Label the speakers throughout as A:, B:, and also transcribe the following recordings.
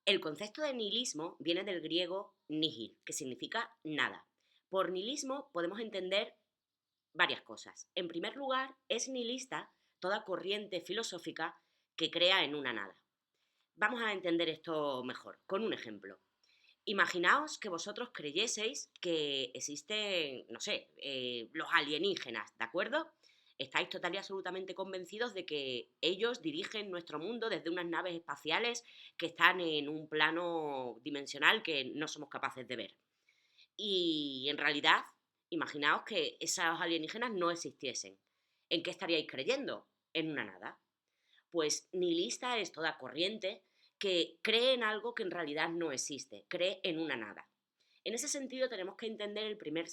A: El concepto de nihilismo viene del griego nihil, que significa nada. Por nihilismo podemos entender varias cosas. En primer lugar, es nihilista toda corriente filosófica que crea en una nada. Vamos a entender esto mejor, con un ejemplo. Imaginaos que vosotros creyeseis que existen, no sé, los alienígenas, ¿de acuerdo? Estáis total y absolutamente convencidos de que ellos dirigen nuestro mundo desde unas naves espaciales que están en un plano dimensional que no somos capaces de ver. Y en realidad, imaginaos que esos alienígenas no existiesen. ¿En qué estaríais creyendo? En una nada. Pues nihilista es toda corriente que cree en algo que en realidad no existe, cree en una nada. En ese sentido tenemos que entender el primer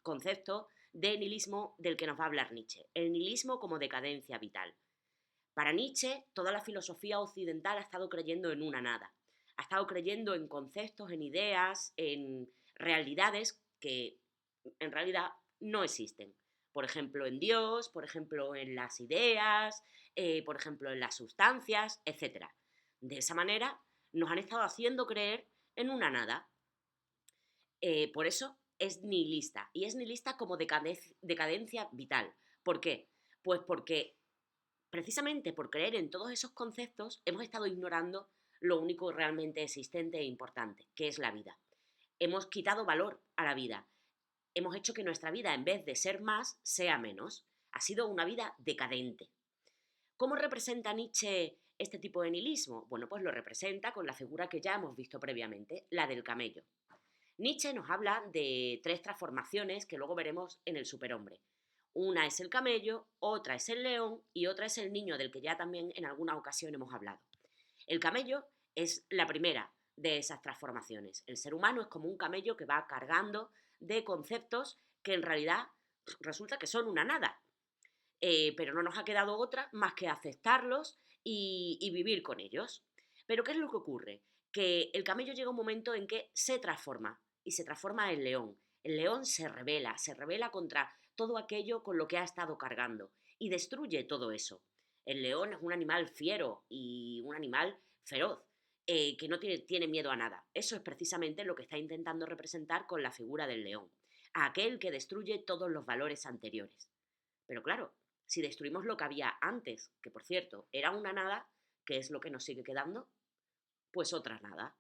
A: concepto de nihilismo del que nos va a hablar Nietzsche, el nihilismo como decadencia vital. Para Nietzsche, toda la filosofía occidental ha estado creyendo en una nada, ha estado creyendo en conceptos, en ideas, en realidades que en realidad no existen. Por ejemplo, en Dios, por ejemplo, en las ideas, por ejemplo, en las sustancias, etc. De esa manera nos han estado haciendo creer en una nada. Por eso es nihilista. Y es nihilista como decadencia vital. ¿Por qué? Pues porque precisamente por creer en todos esos conceptos hemos estado ignorando lo único realmente existente e importante, que es la vida. Hemos quitado valor a la vida. Hemos hecho que nuestra vida, en vez de ser más, sea menos. Ha sido una vida decadente. ¿Cómo representa Nietzsche este tipo de nihilismo? Bueno, pues lo representa con la figura que ya hemos visto previamente, la del camello. Nietzsche nos habla de tres transformaciones que luego veremos en el superhombre. Una es el camello, otra es el león y otra es el niño, del que ya también en alguna ocasión hemos hablado. El camello es la primera de esas transformaciones. El ser humano es como un camello que va cargando de conceptos que en realidad resulta que son una nada. Pero no nos ha quedado otra más que aceptarlos y vivir con ellos. Pero ¿qué es lo que ocurre? Que el camello llega un momento en que se transforma y se transforma en león. El león se revela contra todo aquello con lo que ha estado cargando y destruye todo eso. El león es un animal fiero y un animal feroz, que no tiene miedo a nada. Eso es precisamente lo que está intentando representar con la figura del león, a aquel que destruye todos los valores anteriores. Pero claro, si destruimos lo que había antes, que por cierto era una nada, ¿qué es lo que nos sigue quedando? Pues otra nada.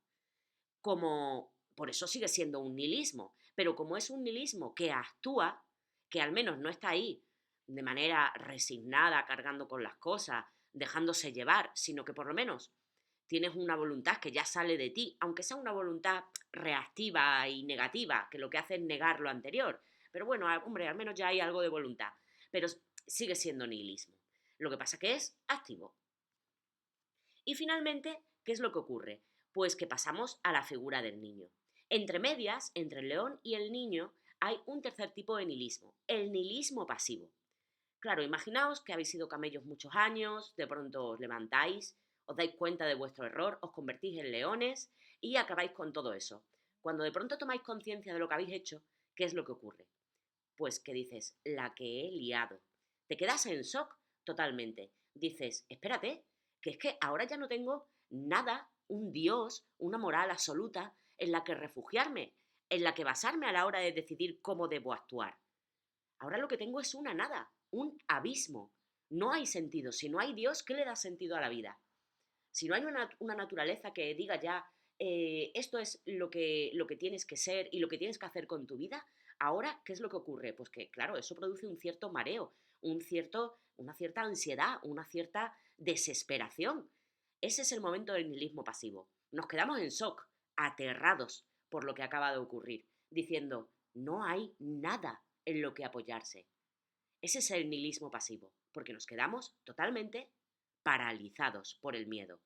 A: Como, por eso sigue siendo un nihilismo, pero como es un nihilismo que actúa, que al menos no está ahí de manera resignada, cargando con las cosas, dejándose llevar, sino que por lo menos tienes una voluntad que ya sale de ti, aunque sea una voluntad reactiva y negativa, que lo que hace es negar lo anterior. Pero bueno, hombre, al menos ya hay algo de voluntad. Pero sigue siendo nihilismo. Lo que pasa que es activo. Y finalmente, ¿qué es lo que ocurre? Pues que pasamos a la figura del niño. Entre medias, entre el león y el niño, hay un tercer tipo de nihilismo, el nihilismo pasivo. Claro, imaginaos que habéis sido camellos muchos años, de pronto os levantáis, os dais cuenta de vuestro error, os convertís en leones y acabáis con todo eso. Cuando de pronto tomáis conciencia de lo que habéis hecho, ¿qué es lo que ocurre? Pues que dices, la que he liado. Te quedas en shock totalmente. Dices, espérate, que es que ahora ya no tengo nada, un Dios, una moral absoluta en la que refugiarme, en la que basarme a la hora de decidir cómo debo actuar. Ahora lo que tengo es una nada, un abismo. No hay sentido. Si no hay Dios, ¿qué le da sentido a la vida? Si no hay una naturaleza que diga ya, esto es lo que tienes que ser y lo que tienes que hacer con tu vida, ahora, ¿qué es lo que ocurre? Pues que, claro, eso produce un cierto mareo, una cierta ansiedad, una cierta desesperación. Ese es el momento del nihilismo pasivo. Nos quedamos en shock, aterrados por lo que acaba de ocurrir, diciendo, no hay nada en lo que apoyarse. Ese es el nihilismo pasivo, porque nos quedamos totalmente paralizados por el miedo.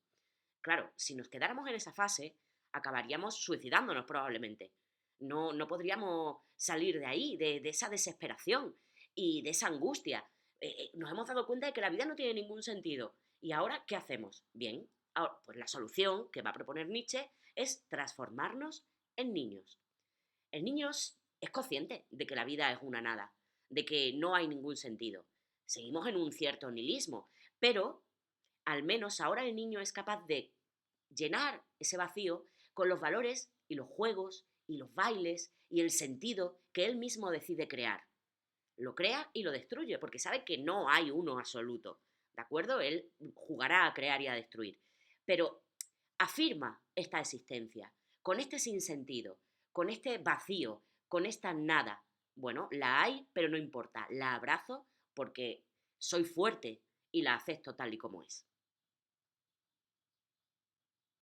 A: Claro, si nos quedáramos en esa fase, acabaríamos suicidándonos probablemente. No podríamos salir de ahí, de esa desesperación y de esa angustia. Nos hemos dado cuenta de que la vida no tiene ningún sentido. ¿Y ahora qué hacemos? Bien, ahora, pues la solución que va a proponer Nietzsche es transformarnos en niños. El niño es consciente de que la vida es una nada, de que no hay ningún sentido. Seguimos en un cierto nihilismo, pero al menos ahora el niño es capaz de llenar ese vacío con los valores y los juegos y los bailes y el sentido que él mismo decide crear. Lo crea y lo destruye, porque sabe que no hay uno absoluto, ¿de acuerdo? Él jugará a crear y a destruir, pero afirma esta existencia, con este sinsentido, con este vacío, con esta nada. Bueno, la hay, pero no importa, la abrazo porque soy fuerte y la acepto tal y como es.